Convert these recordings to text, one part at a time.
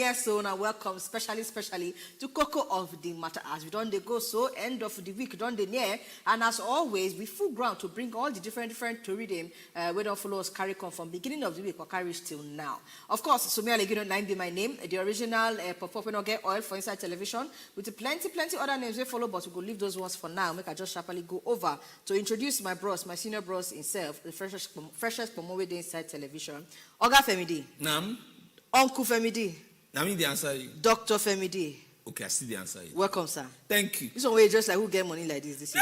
Yes, so now welcome, especially to Coco of the Matter. As we don't they go so, end of the week, don't they near? And as always, we full ground to bring all the different to read them, we don't follow us carry on from beginning of the week or carry till now. Of course, Sumia Legino 9 be my name, the original Pop Get Oil for Inside Television, with plenty other names we follow, but we will leave those ones for now. Make I just sharply go over to introduce my bros, my senior bros himself, the freshest promoter Inside Television. Oga Femidi. Nam. Uncle Femidi. I mean the answer. Dr. Femidi. Okay, I see the answer. Welcome, sir. Thank you. This one way just like who get money like this No,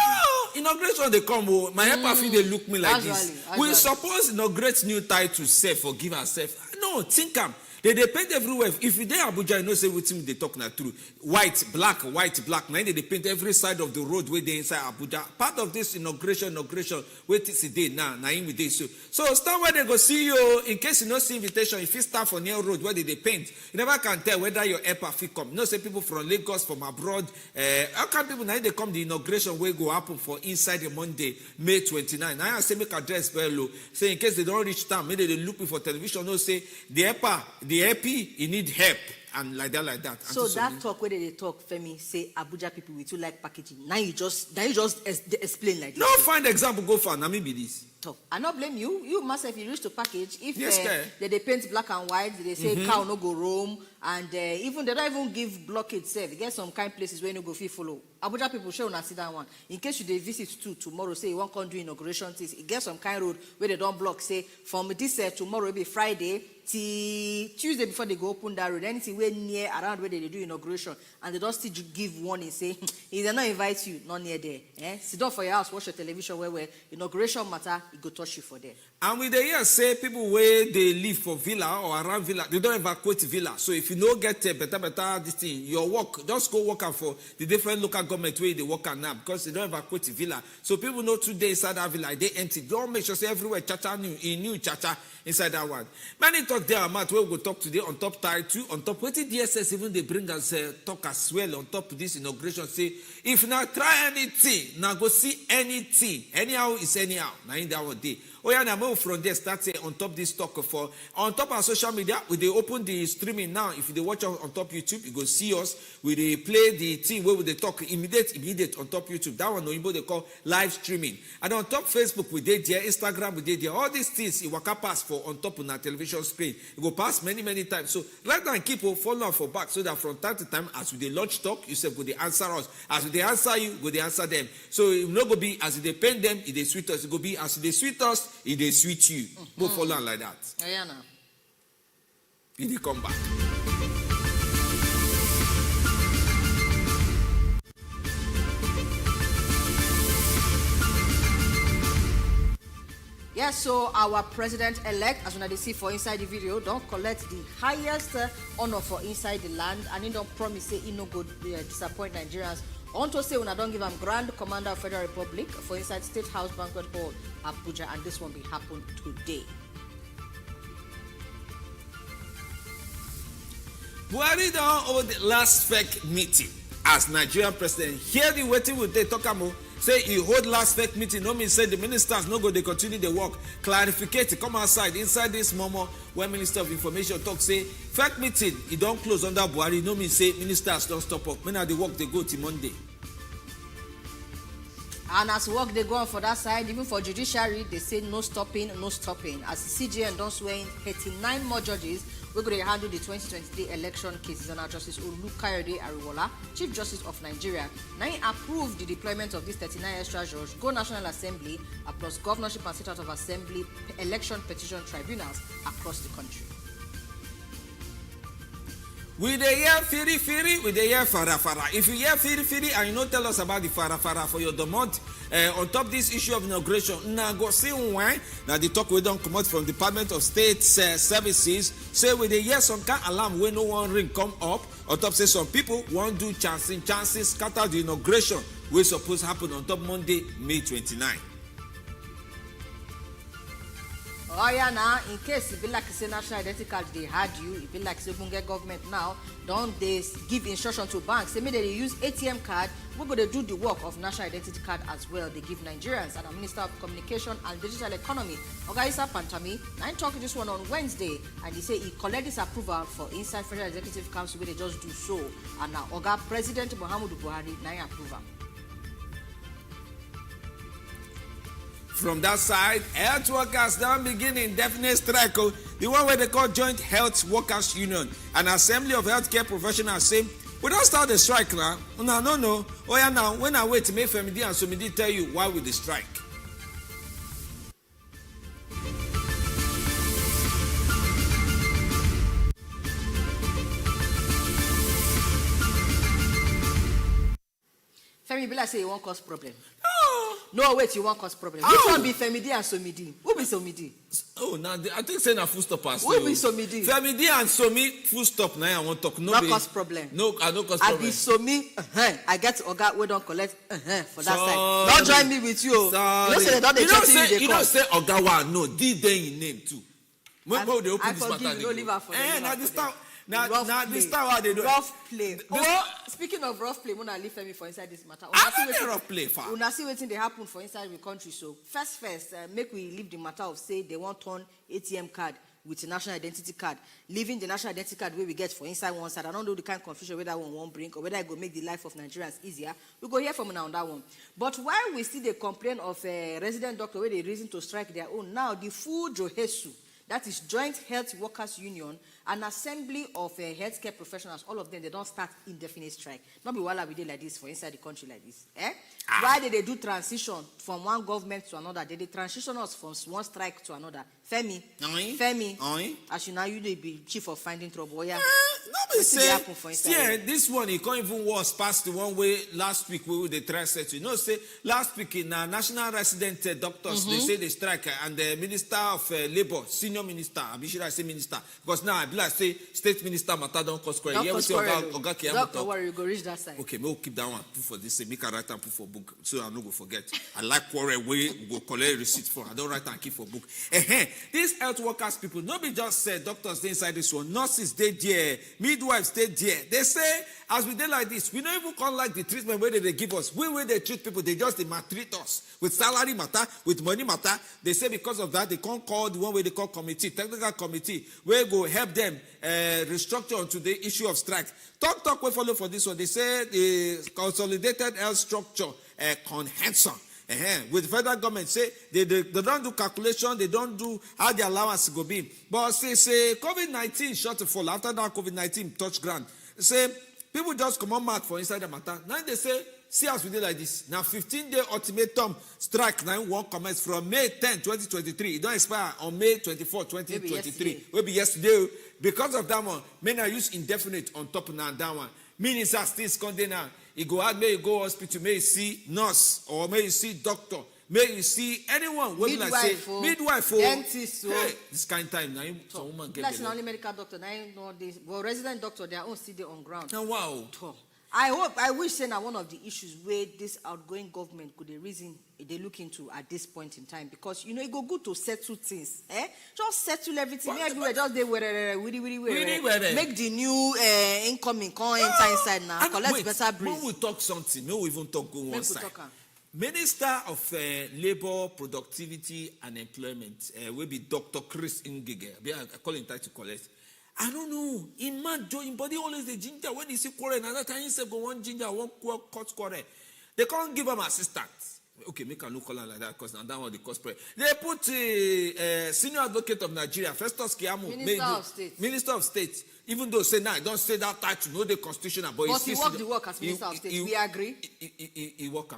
inauguration they come. My helper feel they look me like this. We suppose inaugurate new title, say forgive ourselves. No, think am. They paint everywhere. If you there Abuja, you know say what they talk na true. White, black. Now they paint every side of the road where they inside Abuja. Part of this inauguration, wait till today now. We day so stand where they go see you. In case you no see invitation, if you start for near road where they paint, you never can tell whether your helper fit come. You know say people from Lagos, from abroad. How can people now they come the inauguration will go happen for inside the Monday, May 29. Now I say make address well low. Say in case they don't reach time, maybe they look for television. No say the helper. The happy, you need help, and like that. So that talk where they talk, Femi, say Abuja people we too like packaging. Now you just explain like this. No, find example, go for. Now me be this. Talk. I not blame you. You must have used to package. If yes, they paint black and white, they say cow no go roam, and even they don't even give block itself. They get some kind places where you no go fit follow. Abuja people show una see that one. In case you they visit too tomorrow, say you want to do inauguration things, it get some kind road where they don't block. Say from this tomorrow will be Friday till Tuesday before they go open that road. Anything where near around where they do inauguration, and they don't still give warning. Say if they not invite you, not near there. Sit down for your house, watch your television where inauguration matter. It go touch you for there. And with the year say people where they live for villa or around villa, they don't evacuate villa. So if you don't get better this thing, your work, just go work out for the different local government where they work at now because they don't evacuate villa. So people know 2 days inside that villa, they empty. Don't make sure say everywhere chacha new chacha inside that one. Many talk there about where we go talk today on top title, on top what the DSS even they bring us talk as well on top of this inauguration. Say if not try anything, now go see anything. Anyhow is anyhow. Now in that one day. Oh yeah, now move from there. Start on top this talk for on top of social media. We they open the streaming now. If they watch on top YouTube, you go see us. We they play the thing where we they talk immediate on top YouTube. That one they call live streaming. And on top Facebook we did there, Instagram we did there. All these things it waka pass for on top of our television screen. It go pass many times. So right now keep on follow for back so that from time to time as we they launch talk, you say go they answer us. As they answer you, go they answer them. So it not go be as they paint them, it they sweet us. It go be as they sweet us. If they switch you, go follow like that. Yeah, if they come back. Yes, so our president-elect, as when they see for inside the video, don't collect the highest honor for inside the land, and he don't promise say he no go disappoint Nigerians. I want to say when I don't give him Grand Commander of Federal Republic for inside State House Banquet Hall, Abuja, and this one will happen today. Buhari don hold the last fake meeting as Nigerian president. Hear the waiting with the Tokamo say he hold last fake meeting. No mean say the ministers no go they continue the work. Clarificate come outside inside this moment when Minister of Information talk say fake meeting he don't close under Buhari. No mean say ministers don't stop up. When are the work they go till Monday. And as work they go on for that side, even for judiciary, they say no stopping. As CJN don't swear in 39 more judges, we're going to handle the 2023 election cases. And our Justice Olukayode Ariwola, Chief Justice of Nigeria, now he approved the deployment of these 39 extra judges, go National Assembly, plus governorship and state out of assembly election petition tribunals across the country. We dey hear firi, we dey hear fara. If you hear firi and you don't tell us about the fara for your domot on top this issue of inauguration, now go see why. Now the talk we don't come out from Department of State Services say we dey hear some kind alarm when no one ring come up. On top say some people won't do chances scatter the inauguration wey supposed happen on top Monday, May 29. Oh yeah, now in case it be like say national identity card they had you, it be like say get government now, don't they give instruction to banks? Say maybe they use ATM card, we're going to do the work of national identity card as well. They give Nigerians. And the Minister of Communication and Digital Economy, Oga Issa Pantami, now I talked this one on Wednesday, and he say he collect this approval for inside Federal Executive Council where they just do so. And now Oga President Muhammadu Buhari now approval. From that side, health workers now begin indefinite strike. The one where they call Joint Health Workers Union. An assembly of healthcare professionals say, we don't start the strike now. No. Oh yeah, now when I wait, make Femidi and Somidi tell you why we the strike. Femi, be like say you won't cause problem. No, wait, you won't cause problem. Which one be Femidi and Somidi? Who be Somidi? Oh, now I think say na full stop as Who be Somidi? Femidi and Somi full stop now. I won't talk. No cause problem. No, I don't cause problem. I be Somi. I get Oga we don't collect for that side. Don't join me with you. Sorry. You know say they don't they you don't say Oga wa no. Did they in name too? When they open I this matter, forgive you. Don't leave her for them. Now this time. Now this time how they do rough play. Speaking of rough play, Mona leave Femi for inside this matter. Rough play far. Una see wetin dey happen for inside the country. So first, make we leave the matter of say they want turn ATM card with the national identity card, leaving the national identity card where we get for inside one side. I don't know the kind of confusion whether one won't bring or whether it go make the life of Nigerians easier. We go hear from now on that one. But while we still they complain of a resident doctor where they reason to strike their own, now the full Johesu, that is Joint Health Workers Union, an assembly of healthcare professionals, all of them, they don't start indefinite strike. Not be while we did like this for inside the country like this. Why did they do transition from one government to another? Did they transition us from one strike to another? Femi, as you now you be chief of finding trouble. Yeah. No, be say, this one, it can't even worse past the one way last week we they try set you. No, say last week in national resident doctors, they say they strike and the Minister of Labor, senior minister, should I say minister? Because now I be like say state minister matter don't cause quarrel. Don't worry, you go reach that side. Okay, we'll keep that one put for this. Make a write and put for book so I no go forget. I like quarrel way we go collect receipt for. I don't write and keep for book. These health workers people, not be just doctors they inside this one, nurses they there, midwives they there. They say as we did like this, we don't even call like the treatment where they give us. When they treat people, they just they maltreat us with salary matter, with money matter. They say because of that they can't call the one way they call committee, technical committee, where go help them restructure onto the issue of strike. Talk we follow for this one. They say the consolidated health structure conhension. With federal government say they don't do calculation, they don't do how the allowance go be. But say COVID-19 short to fall after that COVID-19 touch ground. Say people just come on mark for inside the matter. Now they say, see as we did like this. Now 15-day ultimatum strike now won't commence from May 10, 2023. It don't expire on May 24, 2023. Will be yesterday. Because of that one, men are used indefinite on top of that one. Minister still sconding now. You go out, may you go hospital, may you see nurse, or may you see doctor, may you see anyone. Midwife, dentist. This kind of time now, some woman get that's not only medical doctor. Now you know this, but resident doctor, they are all still on ground. Now, wow. I wish say now one of the issues where this outgoing government could reason they look into at this point in time, because you know it go good to settle things, just settle everything. Everywhere just they make the new incoming come inside now. Collect better breeze. When we talk something, no, we even talk go one side. Minister of Labor, Productivity and Employment will be Dr. Chris Ngige. I call him title collect. I don't know. In man, in body always the ginger. When he see quarrel, another time he say go one ginger, one cut quarrel. They can't give him assistant. Okay, make a no call like that because now that one the cosplay. They put senior advocate of Nigeria, Festus Kiamu, Minister of State. Even though say now, don't say that title, no the constitutional, but he work the work as Minister of State. We agree. He work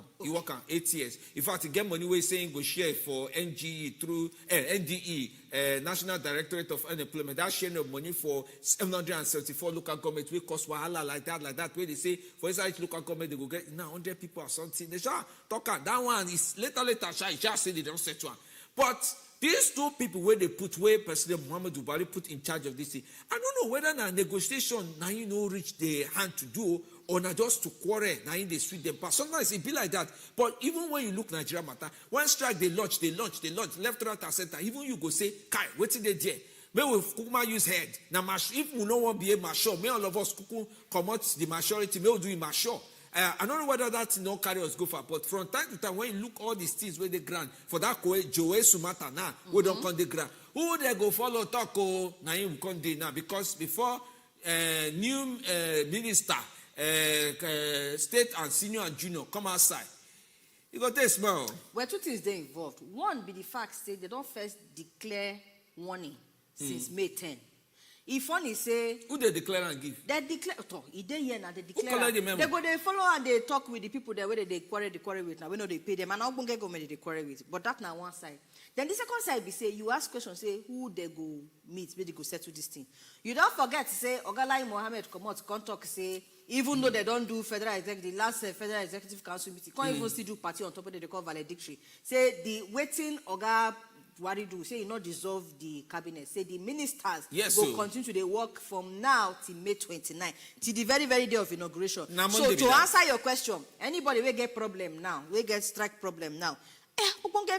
8 years. In fact, he get money way saying go share for NGE through NDE, National Directorate of Unemployment. That sharing of money for 774 local governments will cost wahala like that. Where they say for each local government they go get now 100 people or something. They shall talk that one is later shall say they don't set one. But these two people where they put where President Muhammadu Buhari put in charge of this thing, I don't know whether now negotiation now reach the hand to do, or not just to quarrel, now in the street them pass. Sometimes it be like that. But even when you look Nigeria matter, one strike they launch, left, right, and center. Even you go say, Kai, what's in the day? May we kukuma use head. Now, if we no one be a mature, may all of us kuku come out the majority, may we do it mature. I don't know whether that no carry us go for, but from time to time, when you look all these things where they grant, for that Joe Sumata now, we don't come the grant. Who they go follow talk, now you come now, because before new minister, state and senior and junior come outside. You got this smell. Well, two things they involved. One be the fact say they don't first declare warning since May 10. If one is say who they declare and give? They declare they declare. Who the memo? They go they follow and they talk with the people there where they quarrel with now. We know they pay them and now won't get government they quarrel with. But that now one side. Then the second side be say you ask questions, say who they go meet, where they go settle this thing. You don't forget to say Ogalai Mohammed come out come talk say even though they don't do federal executive, the last federal executive council meeting, can't even still do party on top of it, they call valedictory. Say the waiting Oga Buhari do, say he not dissolve the cabinet. Say the ministers will continue to work from now till May 29, till the very, very day of inauguration. So to answer your question, anybody will get problem now, will get strike problem now.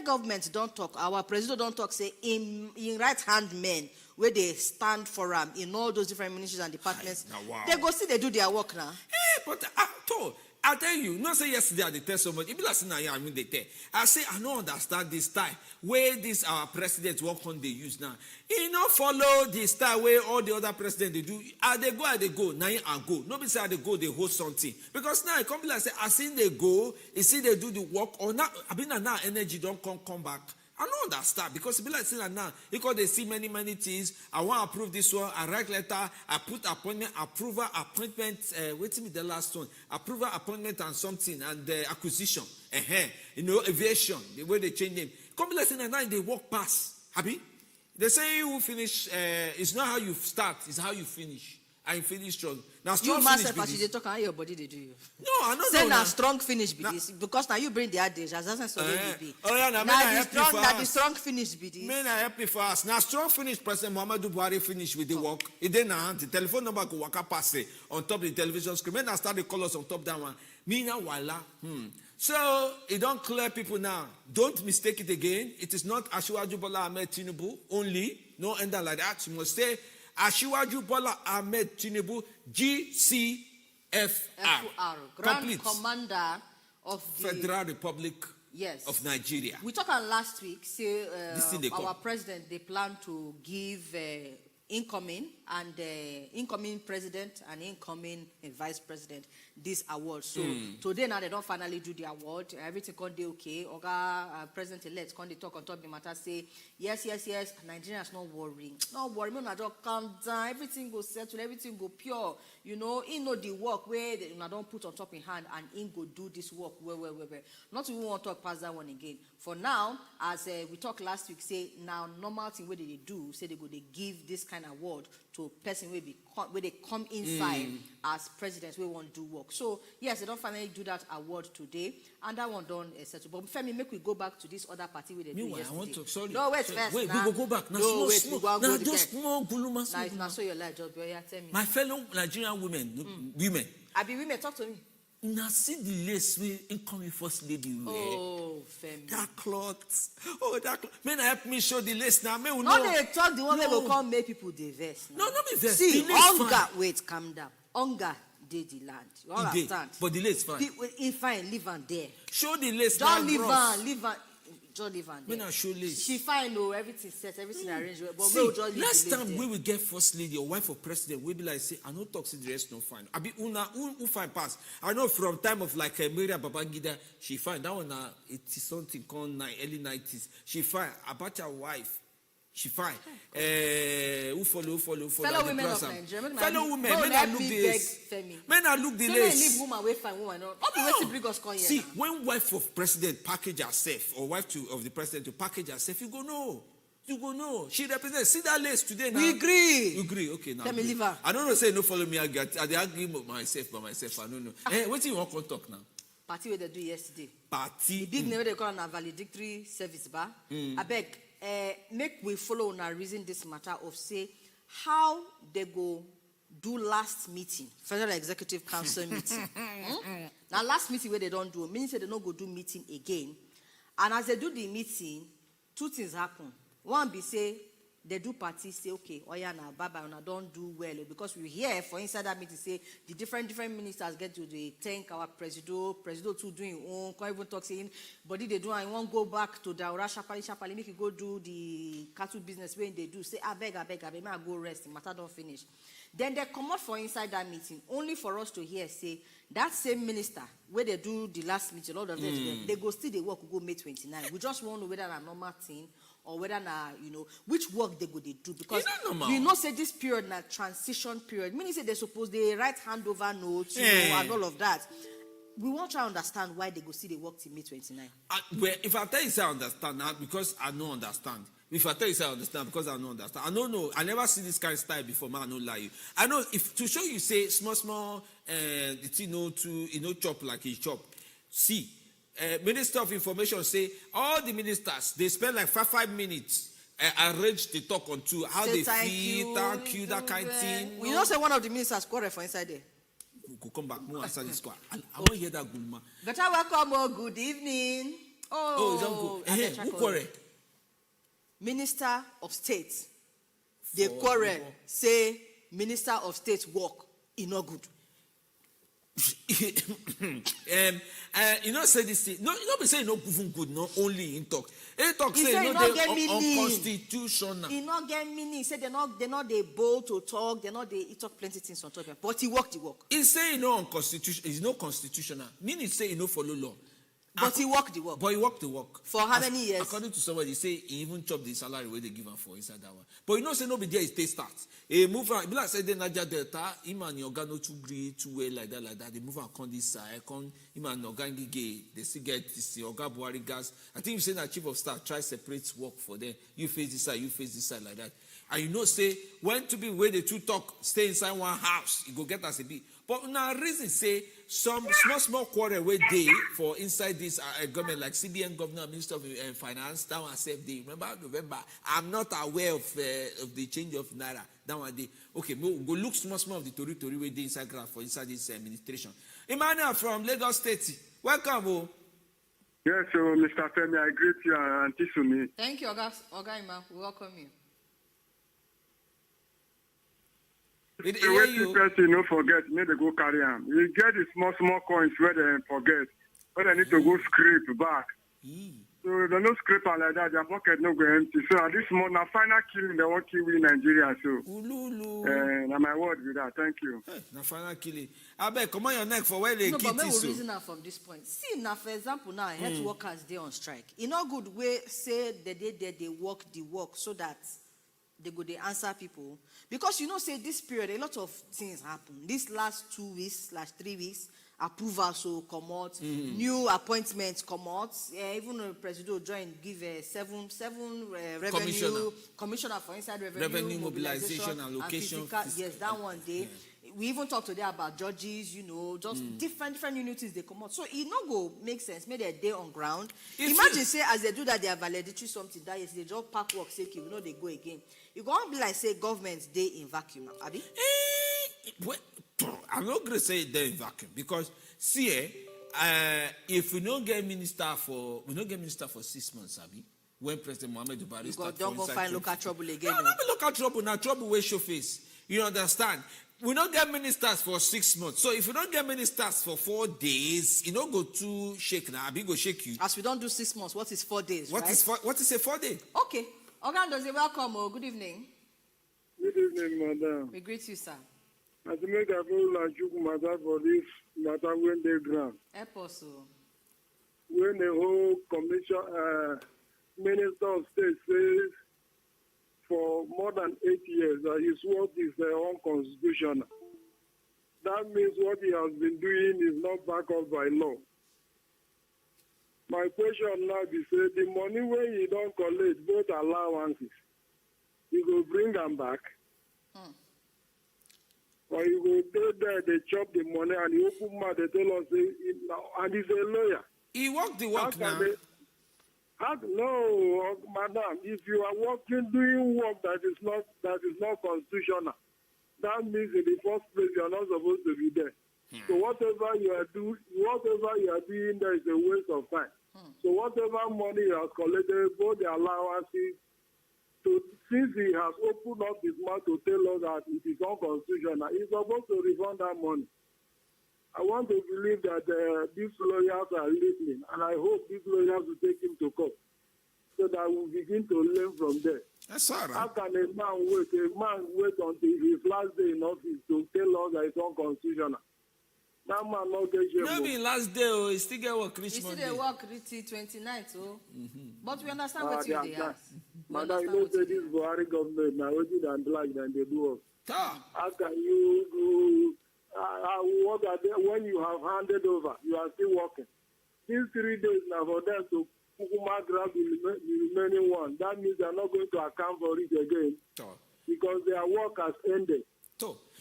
Government don't talk, our president don't talk, say in right hand men where they stand for in all those different ministries and departments. They go see they do their work now. But I tell you, not say yesterday I tell so much. If you listen, I mean they tell. I say I don't understand this style where this our president work on they use now. You know follow the style where all the other presidents they do. They go. Now I go. Nobody say they go. They hold something because now it come like say I see they go. You see they do the work or now. I mean now energy don't come back. I don't understand because it be like saying now because they see many things. I want to approve this one. I write letter. I put appointment, approval, appointment. Wait till me the last one. Approval, appointment, and something and acquisition. You know aviation. The way they change name. Come like saying now they walk past. Happy? They say you finish. It's not how you start. It's how you finish. I finish strong. Now strong you finish. You they talk how your body they do you. No, I don't say know. Now strong finish be this because now you bring the adage as that's already be. Oh yeah, now the strong finish be this. Men are happy for us. Now strong finish. President Muhammadu Buhari finish with the work. It then the telephone number go waka pass on top of the television screen. Men start the colors on top that one. Me now wala. So it don't clear people now. Don't mistake it again. It is not Asiwaju Bola Ahmed Tinubu only. No ender like that. You must say Asiwaju Bola Ahmed Tinubu GCFR Grand Complete. Commander of the Federal Republic of Nigeria. We talked on last week. Say our president they plan to give incoming president and incoming vice president this award. So today now they don't finally do the award. Everything can be okay. Oga president elect can they talk on top of the matter say yes. Nigerians not worrying. Not worry. Me not just calm down. Everything go settle. Everything go pure. You know, he know the work where they don't put on top in hand and he go do this work where. Not even want to talk past that one again. For now, as we talked last week, say now normal thing where they do, say they give this kind of award to person where they come inside as presidents we want to do work. So yes, they don't finally do that award today, and that one done settle. But Femi, make we go back to this other party where they do yesterday. I want to sorry. No, wait first. Wait, we go back. No, wait, we go now just small guluma. Now so your life job. Yeah, tell me. My fellow Nigerian women. I be women talk to me. Now see the lace we incoming first lady wear. Oh, Femi. That cloth. Oh, that cloth. May help me show the lace now. May no, they talk the one that will come make people diverse. No, not be verse. See, hunger. Wait, calm down. Hunger did the land. You understand? But the lace fine. If fine, leave on there. Show the lace. Don't leave on. Just leave on there. When I show lace. She fine, no, everything set, everything arranged. But see, last time we will get first lady or wife of president, we be like say, I know talk see the rest no fine. I be who fine pass. I know from time of like Maria Babangida, she fine. That one it is something called early 90s. She fine. About her wife. She fine. Who follow. Fellow women of Nigeria. Fellow women. Men I look this. Men I look the lace. Leave woman away fine woman. Not be waiting bring us come here. See, when wife of president package herself, or wife of the president to package herself, you go no. She represents. See that lace today now. We agree. You agree? Okay, now. Let me leave her. I don't know. Say no follow me. I agree myself by myself. I don't know. What do you want to talk now? Party where they do yesterday. Party. The big name they call a valedictory service bar. I beg. Make we follow and reason this matter of say how they go do last meeting, Federal Executive Council meeting. Now last meeting where they don't do, meaning say they don't go do meeting again. And as they do the meeting, two things happen. One be say, they do party, say, okay, oh yeah, now bye-bye, and I don't do well. Because we hear, for inside that meeting, say, the different ministers get to the thank our president too doing own, can't even talk saying, but if they do, I won't go back to Daura, Shapali, make you go do the cattle business when they do, say, I beg, may I go rest, the matter don't finish. Then they come out for inside that meeting, only for us to hear, say, that same minister, where they do the last meeting, a lot of them, they go still, they work, go May 29. We just want to know whether a normal thing, or whether na, which work they go they do, because we know say this period na transition period. Meaning say they suppose they write handover notes, and all of that. We want to understand why they go see the work till May 29. Well, if I tell you say I understand now, because I don't understand. If I tell you say I understand, because I don't understand. I don't know. I never see this kind of style before, man. I don't lie you. I know if to show you say small, the thing to chop like he chop. See. Minister of Information say all the ministers they spend like 5 minutes arrange to talk on to how they feel, thank you, that kind of thing. We know say one of the ministers quarrel for inside there. We'll come back more answer this question. I want to hear that good man. Better welcome, good evening. Oh, is that good? Who quarrel? Minister of State. They quarrel say Minister of State work is not good. Say this thing. No, you don't be saying no even good, not only in talk. In talk he say no they unconstitutional. He not get meaning. He said they're not they bold to talk. He talk plenty things on top. But he work. He say no unconstitutional. It's no constitutional. Meaning say he no follow law. But he walked the work. But he walked the work. For how many years? According to somebody, say he even chopped the salary where they give him for inside that one. But say nobody there is stay start. He move on. Like say the Niger Delta, him and Yoga no too great, too well like that. They move on this side. Him and Yoga gay. They still get this Yoga Buhari gas. I think you say that chief of staff try separate work for them. You face this side, you face this side like that. And say when to be where the two talk, stay inside one house, you go get us a bit. But now reason say some small quarrel where they for inside this government like CBN governor, Minister of Finance, that one said they remember November. I'm not aware of the change of Naira. That one day. Okay, we'll go look small of the Tori where they inside graph for inside this administration. Emmanuel from Lagos State. Welcome, Yes, so Mr. Femi, I greet you and Tisumi. Thank you, Oga Ima. We welcome you. The way two person no forget, need to go carry them. You get the small coins where they forget, where they need to go scrape back. So they no scrape like that, their pocket no go empty. So at this moment, now final killing, they won't kill in Nigeria. So, now my word with that. Thank you. Now final killing. I bet come on your neck for where they no, kill but this. No, reason now from this point. See now, for example, now health workers they on strike. In no good way say they work the work so that they go they answer people, because say this period a lot of things happen. This last 2 weeks / 3 weeks, approval so come out, new appointments come out. Even the president join give seven revenue commissioner for inside revenue mobilization allocation. Yes, that one day. We even talked today about judges, just different units they come out. So it no go make sense. Maybe they're day on ground. Imagine say as they do that, they are validatory something that is they just pack work, say they go again. You go on be like say government's day in vacuum now, Abi? I'm not gonna say they in vacuum because see, if we don't get minister for 6 months, Abi, when President Muhammadu Buhari don't go find local trouble again. No, not be local trouble. Now trouble where show face. You understand? We don't get ministers for 6 months. So if we don't get ministers for 4 days, you don't go to shake now. Abi go shake you. As we don't do 6 months, what is 4 days? What is a 4 day? Okay. Ogandoze, welcome. Good evening. Good evening, madam. We greet you, sir. As you make a full matter for this matter when they grant. Apostle. When the whole commission, Minister of State says for more than 8 years that his work is unconstitutional. That means what he has been doing is not backed up by law. My question now is, the money when you don't collect both allowances, you go bring them back, or you go stay there, they chop the money, and you open mouth, they tell us, and he's a lawyer. He worked the work now. No, madam, if you are doing work that is not constitutional, that means in the first place you are not supposed to be there. So whatever you are doing there is a waste of time. So whatever money he has collected, both the allowances, since he has opened up his mouth to tell us that it is unconstitutional, he's supposed to refund that money. I want to believe that these lawyers are listening, and I hope these lawyers will take him to court so that we'll begin to learn from there. That's all right. How can a man wait until his last day in office to tell us that it's unconstitutional? That man not get shame. Maybe last day, he still get work He rich still Monday. they work till 29th, oh. But we understand what you they ask. Madam, you know, say this Buhari government, now what did and black than they do us. How can you do, what are they, when you have handed over, you are still working. These 3 days now for them to grab the remaining one, that means they are not going to account for it again because their work has ended.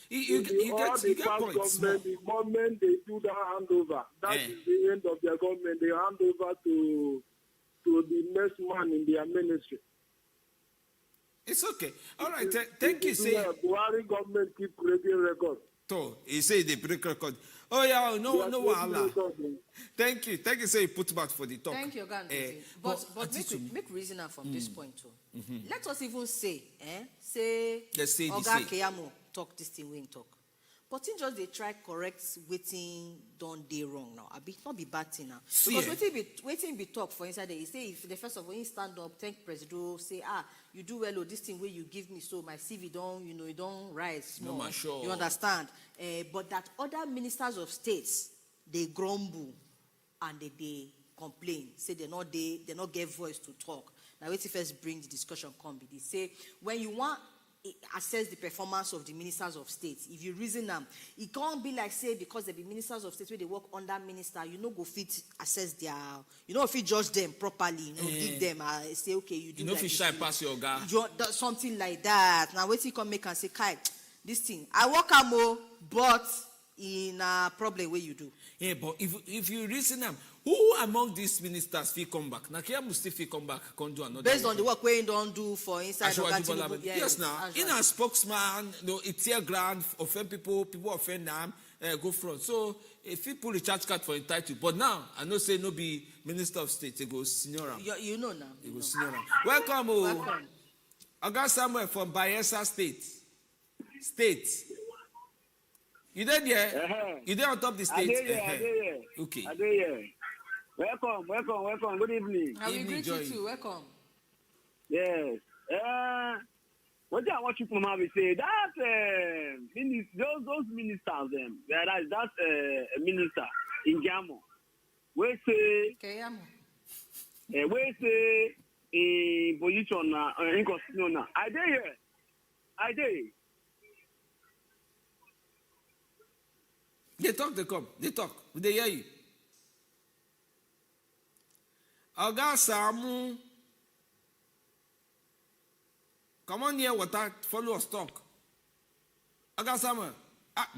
You get points. The moment they do the handover, that is the end of their government. They hand over to the next man in their ministry. It's okay. All right. Thank you. Say Buhari government keep creating records. He say they break record. Oh yeah, no wahala. Thank you. Say you put back for the talk. Thank you, Gan. But make reason from this point too. Let us even say, let's say Oga Keyamo talk this thing we talk. But in just they try correct waiting don't they wrong now. I be not be bad thing now. Because waiting be talk for inside there. He say if the first of all he stand up, thank President, say you do well this thing where you give me so my CV don't it don't rise. No, sure. You understand? But that other ministers of states they grumble and they complain, say they not get voice to talk. Now wait first bring the discussion come. They say when you want assess the performance of the ministers of state. If you reason them, it can't be like say because they be ministers of state where they work under minister, go fit assess their, if you judge them properly, give them say okay, you do. If you shy pass your guy. Something like that. Now wait till come make and say, Kai, this thing I work more, but in a problem where you do. Yeah, but if you reason them, who among these ministers will come back? Now, Kia must still come back, can do another. Based on the work we don't do for inside Tinubu. Yes, now, in a spokesman, it's here grand, offend people offend them, go front. So, if people recharge card for entitled, but now, I know say no be minister of state, they go senior. You know now. They go senior. Welcome. I got somewhere from Bayelsa State. You there? You there on top of the state? Okay. Welcome. Good evening. I will greet you too. Welcome. Yes. What I want you to say that those ministers that's a minister in Jamo. We say in position inconstitutional. I dare. They talk. They hear you. Oga Samu, come on here, water, follow us talk. Oga Samu,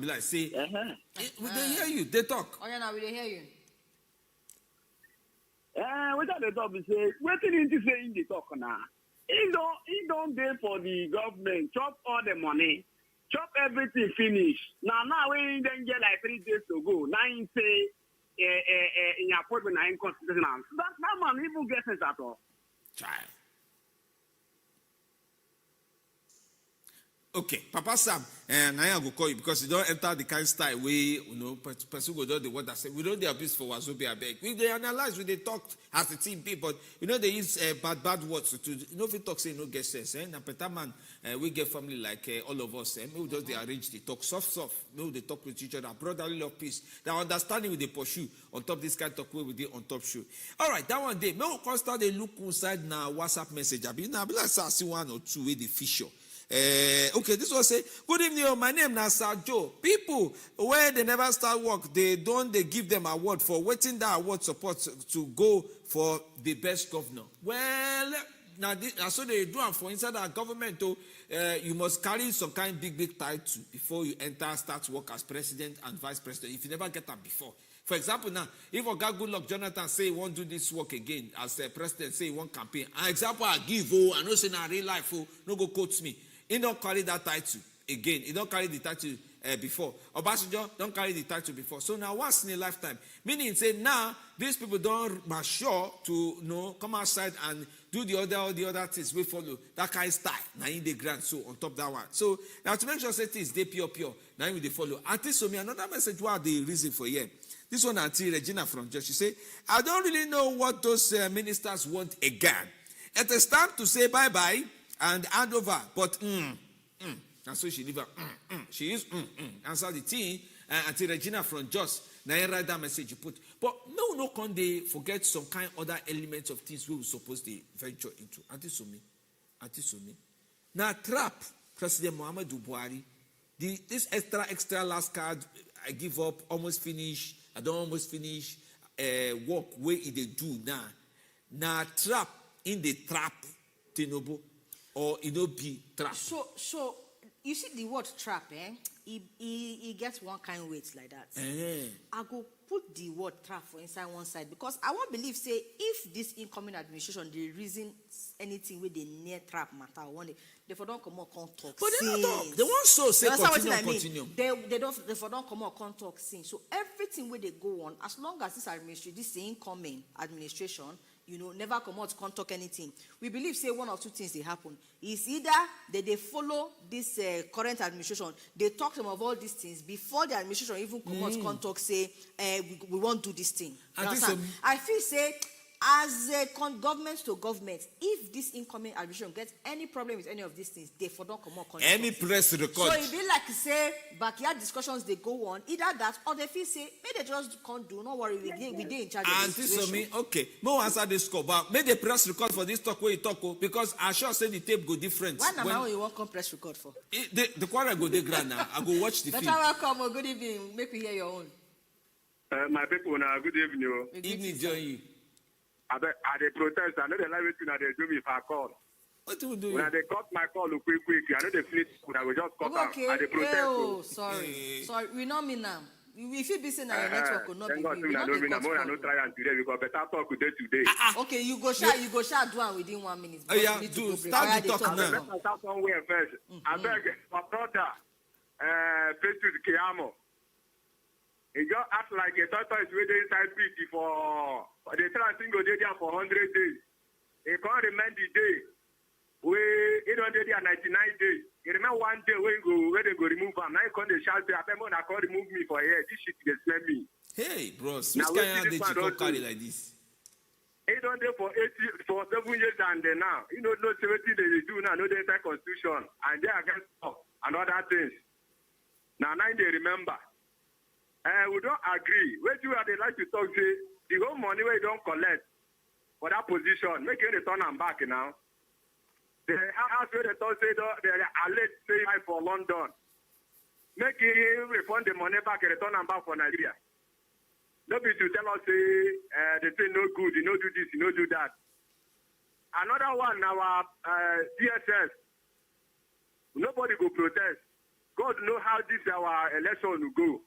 be like say, they hear you, they talk. Oh yeah, now we hear you. What are the talk? Say, what did you say in the talk now? He don't pay for the government, chop all the money. Chop everything finish. Now we then get like 3 days to go. Now he say in your appointment na inconstitutional. That man even gets it at all. Child. Okay, Papa Sam, and I go call you because you don't enter the kind of style way, person go do the word that say we don't the abuse for Wazobia beg. We they analyze, we they talk as a team people, but they use bad words to if you talk say no get sense. Na better man, we get family like all of us. Maybe just they arrange the talk soft. Maybe they talk with each other, brotherly love, peace. That understanding with the pursue on top this kind of talk way with the on top show. All right, that one day, maybe we start they look inside now WhatsApp message. I be like see 1 or 2 with the feature. Okay, this one say, good evening, my name is Sir Joe. People, where they never start work, they give them award for waiting that award support to go for the best governor. Well, now so they do it for inside our government, you must carry some kind big title before you start work as president and vice president. If you never get that before. For example, now, if Oga Goodluck Jonathan say he won't do this work again as president, say he won't campaign. An example I give, I know say na real life, no go quote me. He don't carry that title. again. He don't carry the title before. Obasanjo don't carry the title before. So now once in a lifetime. Meaning say now these people don't mature to come outside and do the other things we follow. That kind of style. Now in the grand so on top that one. So now to make sure say things they pure. Now we they follow. Auntie so me another message what the reason for here. This one Auntie Regina from Church. She say, I don't really know what those ministers want again. It is time to say bye-bye and hand over. But and so she leave her. She is answer the thing. Auntie Regina from Jos. Now I write that message you put. But no can they forget some kind other elements of things we were supposed to venture into. Auntie Sumi. Now trap President Muhammadu Buhari. This extra last card I give up, almost finish. I don't almost finish work where they do now. Now trap in the trap Tinubu or be trap. So you see the word trap, He gets one kind of weight like that. I go put the word trap for inside one side because I won't believe say if this incoming administration they reason anything with the near trap matter one day they for don't come out can't talk. But they don't talk. They want so say continue. They for don't come out can't talk sing. So everything where they go on as long as this incoming administration never come out can't talk anything. We believe say one or two things they happen. Is either they follow this current administration, they talk some of all these things before the administration even come out can't talk say we won't do this thing. I feel say as a government to government, if this incoming administration gets any problem with any of these things, they for don't come out. Any press record. So it be like say backyard discussions they go on, either that or they feel say maybe they just can't do. No worry, we dey in charge of the situation. Okay, no answer this call, but make the press record for this talk where you talk because I sure say the tape go different. Why now you want come press record for? The quarrel go dey grand now. I go watch the film. Better welcome or good evening. Make me hear your own. My people now, good evening. Evening, join you. I they protest. I know they like it when they do me if I call. What do you do? When they cut my call quick. I know they finish. I will just cut out. Okay. I they protest. Oh, sorry. We know me now. If you be saying your network will not be good. I no try and today because better talk today. Okay, you go share do one within 1 minute. Yeah, do start the talk now. I start somewhere first. I beg my brother, Festus Kiamo. He just act like a doctor is waiting inside pit for the thing go there for 100 days. He can't remember the day. He don't there 99 days. He remember one day where they go remove him. Now he can't shout I can't remove me for here. This shit they smell me. Hey, bros, which kind of did you carry like this? He don't there for 7 years and then now. You know 70 they do now, no they inside constitution and they against law and other things. Now they remember. We don't agree. Where do they like to talk say the whole money where you don't collect for that position, make you return them back now. They ask where they talk say they are late say for London. Make you refund the money back and return them back for Nigeria. Nobody to tell us say they say no good, you know do this, you know do that. Another one, our DSS. Nobody go protest. God know how this our election will go.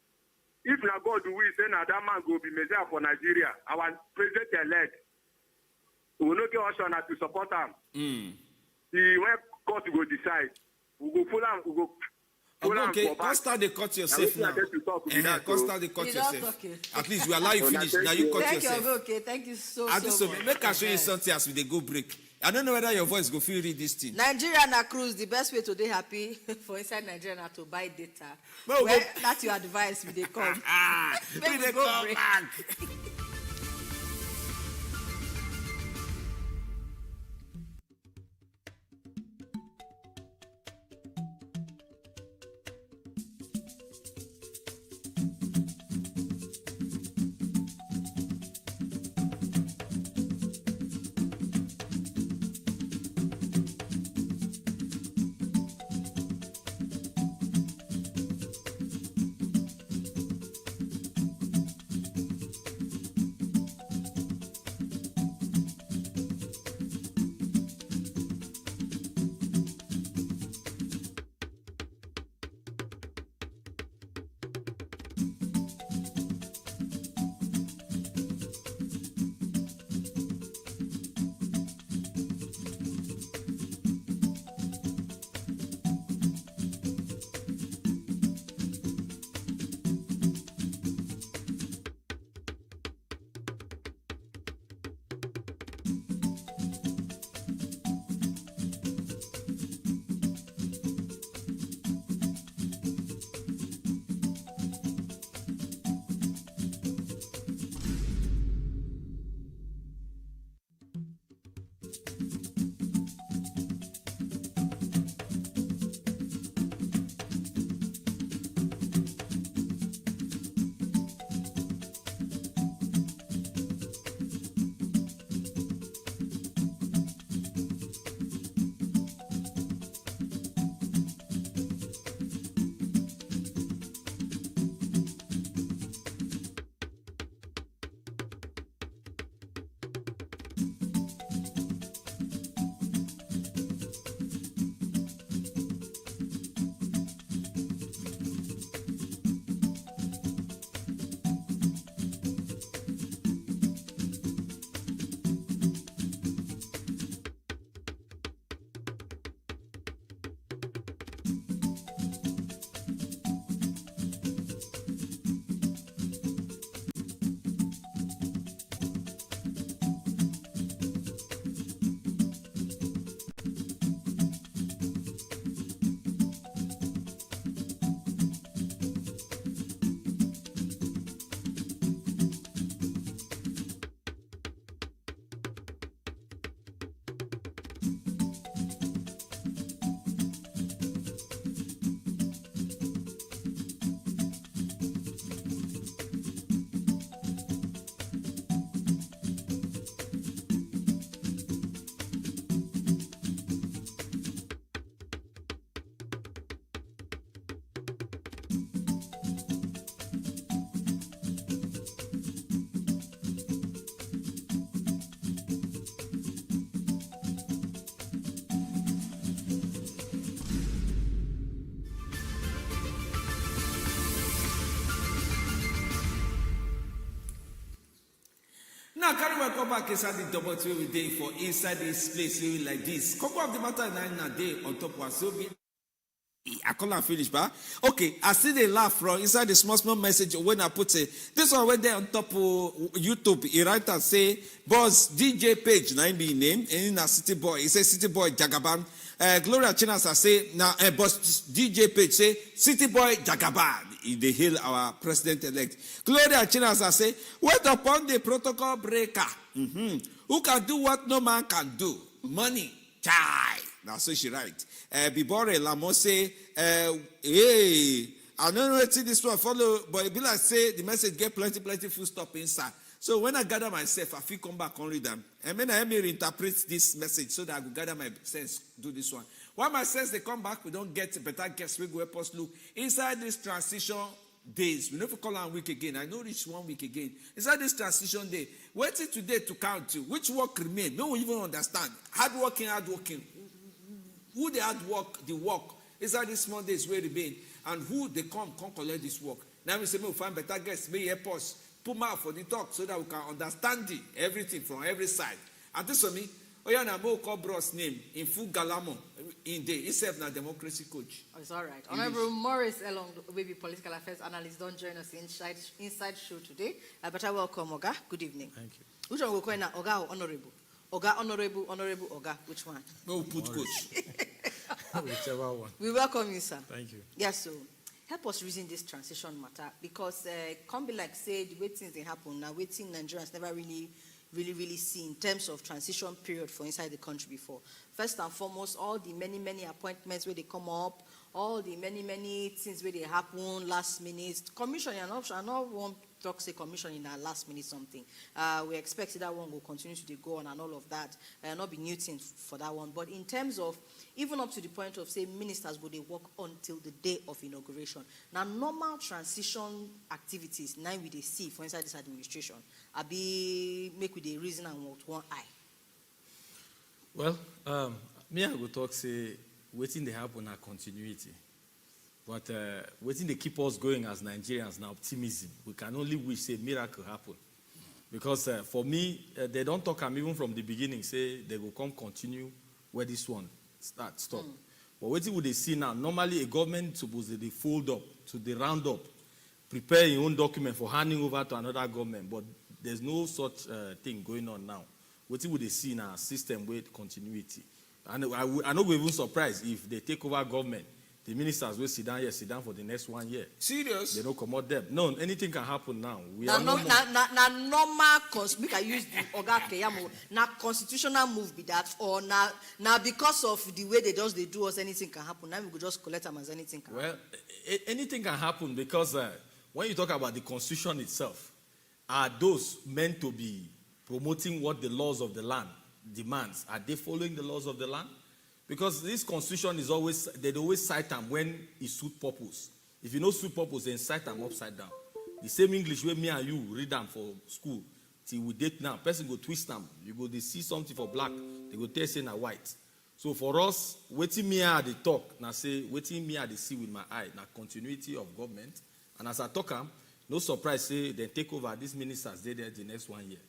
If na God will say na that man go be Messiah for Nigeria, our president elect, we will not get option to support him. When God will decide, we go follow him, we go follow him. Okay, constantly they cut yourself now. Constantly they cut yourself. At least we allow you finish. Now you cut yourself. Okay, thank you so much. Make us show you something as we go break. I don't know whether your voice go feel read this thing. Nigeria na cruise. The best way to dey happy for inside Nigeria na to buy data. Well, that's your advice. We dey come. We dey come back. Now, carry welcome back inside the double two we day for inside this place like this. Couple of the matter na day on top Wazobia. I can't finish, but okay. I see the laugh from inside the small message when I put it. This one went there on top of YouTube. He write and say, "Boss DJ page na be named in a city boy." He say city boy Jagaban. Gloria Chinas say now. Boss DJ page say city boy Jagaban. They hail our president elect. Gloria Chinas say, "Wait upon the protocol breaker. Who can do what no man can do? Money, chai." Now so she write. Bibore Lamo say, hey, I don't know see this one follow, but it be like say the message get plenty full stop inside. So when I gather myself, I feel come back and read them. And then I may reinterpret this message so that I will gather my sense, do this one. While my sense they come back, we don't get better guess. We go help us look inside this transition days. We never call on week again. I know reach 1 week again. Inside this transition day, waiting today to count you. Which work remain? No one even understand. Hard working. Who they hard work, the work. Inside these small days where remain. And who they come collect this work. Now we say we'll find better guests. May help us put mouth for the talk so that we can understand everything from every side. And this for me, Oyana Mo call bros name in full Galamo in the itself na democracy coach. Oh, it's all right. Honorable Morris Elong, baby political affairs analyst, don't join us inside show today. I better welcome Oga. Good evening. Thank you. Which one will call now? Oga or honorable? Oga, honorable, Oga. Which one? No, put coach. Whichever one. We welcome you, sir. Thank you. Yes, so help us reason this transition matter because can't be like say the way things they happen now. Waiting Nigerians never really see in terms of transition period for inside the country before. First and foremost, all the many appointments where they come up, all the many things where they happen last minute. Commission, I not want talk say commission in our last minute something. We expect that one will continue to go on and all of that. Not be new things for that one. But in terms of even up to the point of say ministers will they work until the day of inauguration. Now normal transition activities now we they see for inside this administration. I be make with the reason and what one eye. Well, me I go talk say waiting they happen a continuity. But waiting they keep us going as Nigerians now optimism. We can only wish a miracle happen. Because for me, they don't talk even from the beginning, say they will come continue where this one stop. But waiting would they see now, normally a government supposed to fold up, to the round up, prepare your own document for handing over to another government. But there's no such thing going on now. Waiting would they see now, system with continuity. And I know we're even surprised if they take over government. The ministers will sit down for the next 1 year. Serious? They don't come out them. No, anything can happen now. We now, are normal, we can use the Oga Keyamo. Now constitutional move be that, or now because of the way they do us, anything can happen. Now we could just collect them as anything can happen. Well, anything can happen because when you talk about the constitution itself, are those meant to be promoting what the laws of the land demands? Are they following the laws of the land? Because this constitution is always, they always cite them when it suits purpose. If you know suit purpose, then cite them upside down. The same English way me and you read them for school. Till we date now, person go twist them. You go, they see something for black, they go tell say na white. So for us, waiting me at the talk, now say, waiting me at the see with my eye, na continuity of government. And as I talk, no surprise, say, they take over these ministers, they there the next 1 year.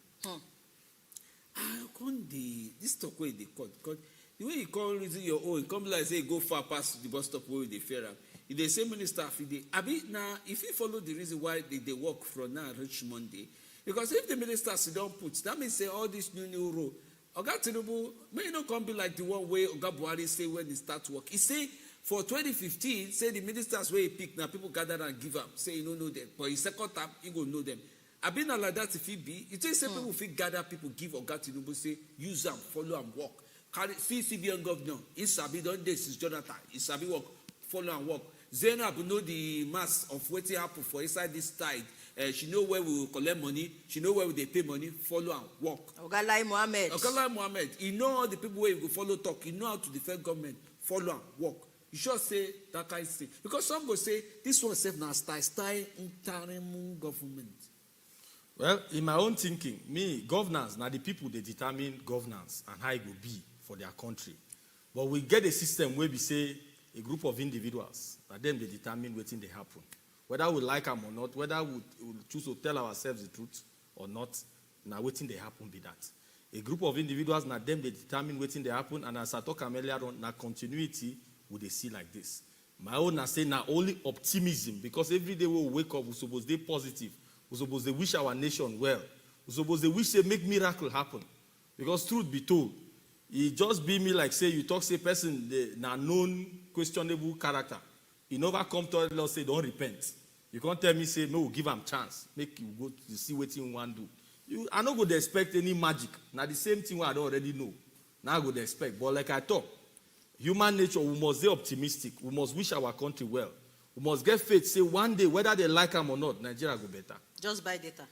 This talk where they cut. The way you call reason your own, come like say go far past the bus stop where they fear them. If they say minister, now if you follow the reason why they work from now reach Monday, because if the ministers don't put, that means say all this new rule. Oga Tinubu may not come be like the one way Oga Buhari say when they start work. He say for 2015, say the ministers where he pick now people gather and give up. Say you don't know them, but his second time he go know them. I've been like that if he be. It say people fit gather people give Oga Tinubu say use them, follow and work. See CBN governor, Isabi don't dey since Jonathan. Isabi work, follow and work. Zainab know the mass of waiting happen for inside this tide. She know where we will collect money. She know where they pay money. Follow and work. Ogalai Mohammed. He know all the people where you go follow talk. He know how to defend government. Follow and work. You should say that kind of thing. Because some go say this one safe now style interim government. Well, in my own thinking, governance, now the people they determine governance and how it will be for their country. But we get a system where we say a group of individuals, and then they determine what thing they happen. Whether we like them or not, whether we choose to tell ourselves the truth or not, Now waiting they happen be that. A group of individuals, now them they determine waiting they happen, and as I talk earlier on, now continuity would they see like this. My own I say now only optimism, because every day we wake up, we suppose they positive. We suppose they wish our nation well. We suppose they wish they make miracle happen. Because truth be told, it just be me like say you talk say person na known questionable character. He never come to us say don't repent. You can't tell me say no, give him chance. Make you go to see what you want to do. I not go to expect any magic. Now the same thing I don't already know. Now I go to expect. But like I talk, human nature, we must be optimistic. We must wish our country well. We must get faith. Say one day, whether they like them or not, Nigeria go better. Just buy data.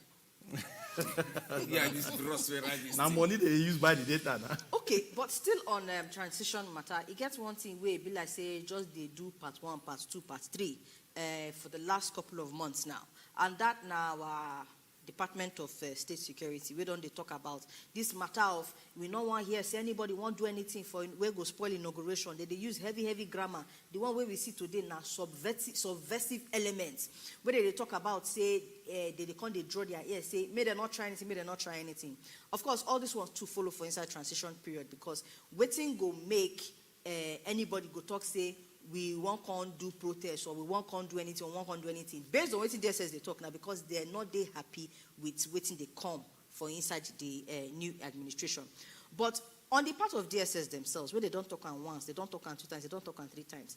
Yeah, this gross variety. Now money they use by the data now. Okay, but still on transition matter, it gets one thing where be like say just they do part 1, part 2, part 3 for the last couple of months now, and that now Department of State Security, we don't they talk about this matter of we no want here say anybody won't do anything for where go spoil inauguration. They use heavy grammar. The one where we see today now subversive elements. Where they talk about say they can't they draw their ears say may they not try anything, may they not try anything. Of course, all this was to follow for inside transition period because waiting go make anybody go talk say we won't can't do protest or we won't can't do anything or won't can't do anything based on what they says they talk now because they're not they happy with waiting they come for inside the new administration. But on the part of DSS themselves, where they don't talk on once, they don't talk on 2 times, they don't talk on 3 times,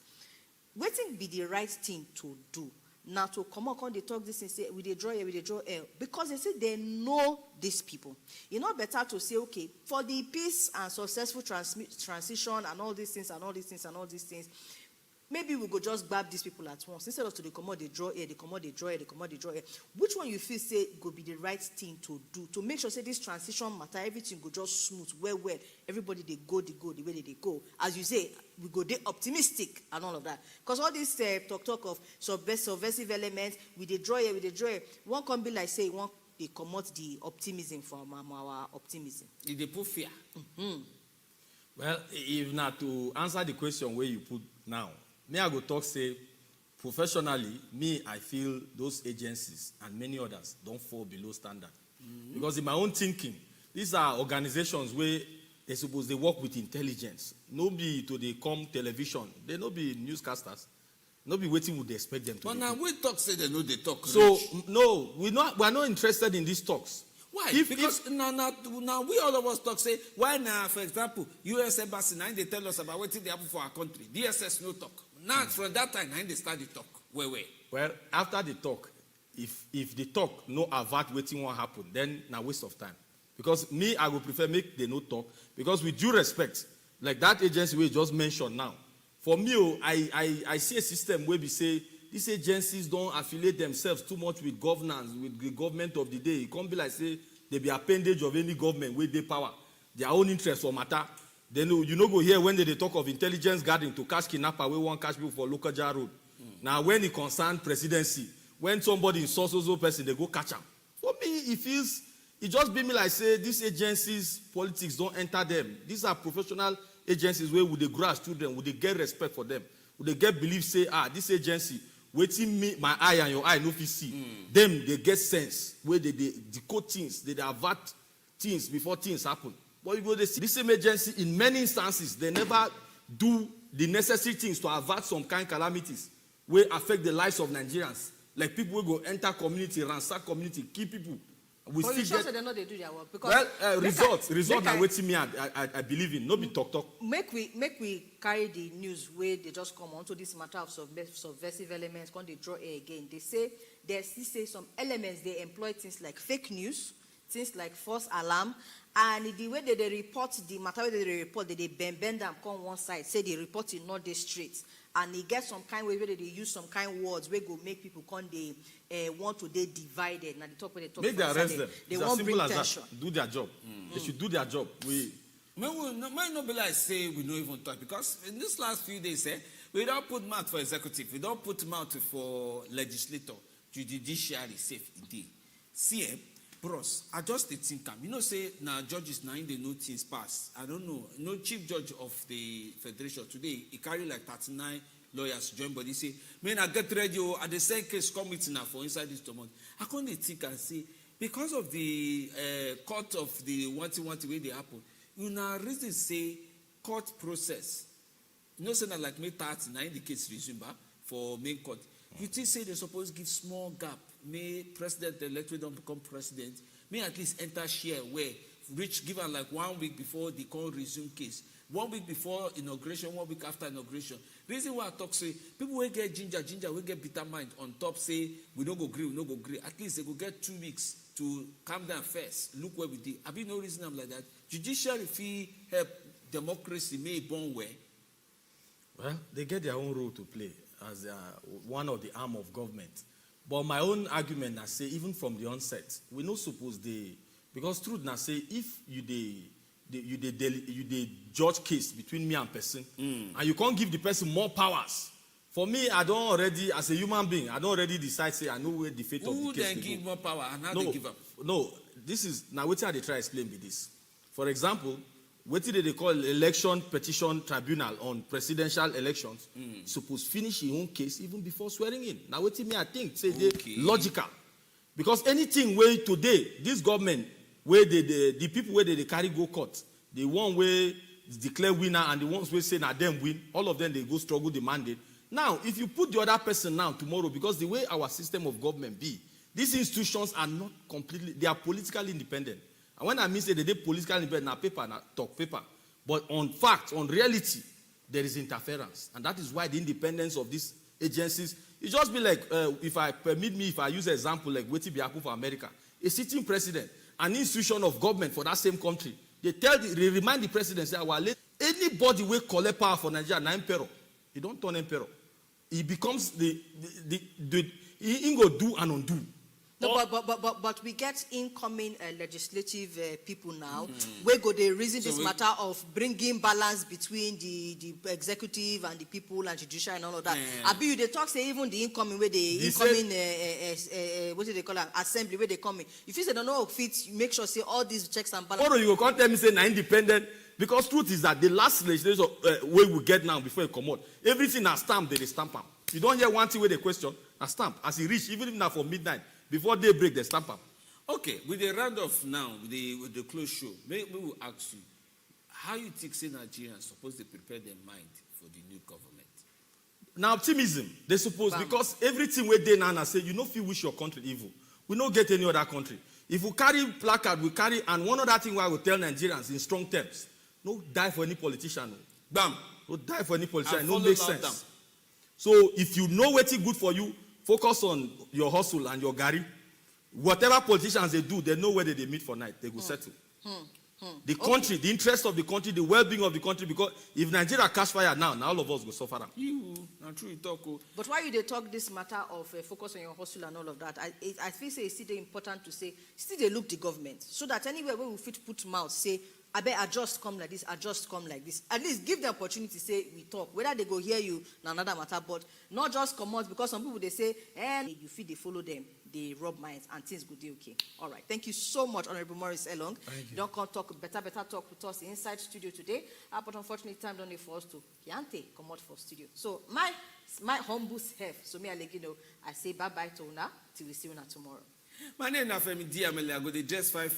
waiting be the right thing to do. Now to come out, they talk this and say, we they draw here, we they draw here. Because they say they know these people. It's not better to say, okay, for the peace and successful transition and all these things and all these things and all these things, maybe we go just grab these people at once. Instead of to they come out, they draw here, they come out, they draw here, they come out, they draw here. Which one you feel say go be the right thing to do? To make sure say this transition matter, everything go just smooth, well. Everybody they go the way they go. As you say, we go they optimistic and all of that. Because all this talk of subversive elements, we they draw here, one can be like say, one they come out the optimism from our optimism. They put fear. Mm-hmm. Well, if not to answer the question where you put now, me I go talk say, professionally, me I feel those agencies and many others don't fall below standard. Mm-hmm. Because in my own thinking, these are organizations where they suppose they work with intelligence. No be to they come television. They no be newscasters. No be waiting would they expect them to. But now we talk say they know they talk. So no, we are not interested in these talks. Why? Because now we all of us talk say why now, for example, US Embassy now they tell us about what they happen for our country. DSS no talk. Now from that time now they start the talk. Wait. Well, after the talk, if the talk no avert waiting what happen, then now waste of time. Because me, I would prefer make the no talk. Because with due respect, like that agency we just mentioned now, for me, I see a system where we say these agencies don't affiliate themselves too much with governance, with the government of the day. It can't be like say they be appendage of any government with their power, their own interests or matter. Then you know go here when they talk of intelligence gathering to catch kidnapper, we want catch people for local jar road. Now when it concerns presidency, when somebody insults so person, they go catch them. For me, it just be me like say these agencies, politics don't enter them. These are professional agencies where would they grow as children, would they get respect for them, would they get belief say, this agency, waiting me, my eye and your eye, no fit see. Them, they get sense, where they decode things, they avert things before things happen. But you go, they see this same agency, in many instances, they never do the necessary things to avert some kind of calamities where affect the lives of Nigerians. Like people will go enter community, ransack community, kill people. But you sure they know they do their work because result are waiting me. I believe in. No be talk. Make we carry the news where they just come on to this matter of subversive elements. When they draw A again, they say some elements they employ things like fake news, things like false alarm, and the way that they report the matter, where they report that they bend them come one side, say they report it not the straight. And they get some kind way where they use some kind words where go make people come they want to they divided. Now they talk when they talk. Make them arrest them. They won't bring tension. Do their job. They should do their job. Might not be like say we don't even talk because in this last few days, we don't put mouth for executive, we don't put mouth for legislator, judiciary safety. See, bros, I just think you know say now judges now in the no things pass. I don't know. No chief judge of the federation today, he carry like 39 lawyers join body say, man, I get ready at the same case committee now for inside this month. I can't think and say, because of the court of the wanty way they happen, you now reason say court process. You know, say that like May 30, now in the case resume for main court. You think say they suppose give small gap. May president-elect don't become president. May at least enter share where reach given like 1 week before the court resume case. 1 week before inauguration, 1 week after inauguration. Reason why I talk say people will get ginger will get bitter mind on top say we don't go agree. At least they go get 2 weeks to calm down first. Look where we did. Have you no reason I'm like that? Judiciary fee help democracy may born where? Well, they get their own role to play as one of the arm of government. But my own argument, I say, even from the onset, we not suppose because truth now say if you judge case between me and person, and you can't give the person more powers. For me, I don't already, as a human being, I don't already decide, say, I know where the fate of the case Who then give more power and how they give up? No, this is, now what they try to explain with this. For example, what did they call election petition tribunal on presidential elections, suppose finish his own case even before swearing in. Now what me I think, say they logical. Because anything where today, this government, where the people where they carry go court, the one where declare winner and the ones where say na them win, all of them they go struggle the mandate. Now, if you put the other person now tomorrow, because the way our system of government be, these institutions are not completely, they are politically independent. And when I mean say they politically independent, na paper, na talk paper. But on fact, on reality, there is interference. And that is why the independence of these agencies, it just be like, if I use an example like what be happen for America, a sitting president, an institution of government for that same country, they remind the president, say, anybody will collect power for Nigeria, na emperor. He don't turn emperor. He becomes he go do and undo. No, but we get incoming legislative people now. We go they reason this matter of bringing balance between the executive and the people and judiciary and all of that. Abi they talk say even the incoming where the incoming what do they call it, assembly where they come in. If you say don't know fit, make sure say all these checks and balances. Or you can't tell me say na independent. Because truth is that the last legislation way we get now before it come out, everything is stamped, they stamp them. You don't hear one thing where they question, a stamp. As he reach, even if now for midnight, before they break, they stamp them. Okay, with the round off now, with the close show, maybe we will ask you, how you think say Nigerians supposed to prepare their mind for the new government? Now optimism, they suppose, because everything where they now say, you know if you wish your country evil. We don't get any other country. If we carry placard, we carry, and one other thing where I will tell Nigerians in strong terms, no die for any politician. Bam. No die for any politician. No make sense. Down. So if you know what's good for you, focus on your hustle and your gari. Whatever politicians they do, they know where they meet for night. They will settle. The country, the interest of the country, the well-being of the country, because if Nigeria catch fire now all of us will suffer. But why you they talk this matter of focus on your hustle and all of that? I feel say it's still important to say, still they look the government, so that anywhere where we fit put mouth, say, I bet I just come like this, I just come like this. At least give the opportunity to say we talk. Whether they go hear you, another matter, but not just come out, because some people they say, you feel they follow them, they rub minds and things go do okay. All right. Thank you so much, Honorable Morris Elong. You don't come talk better talk with us inside studio today. But unfortunately, time don't need for us to come out for studio. So my humble self, so me I let you know, I say bye-bye to Una till we see Una tomorrow. My name is Femi Diamele. I go to dress fine.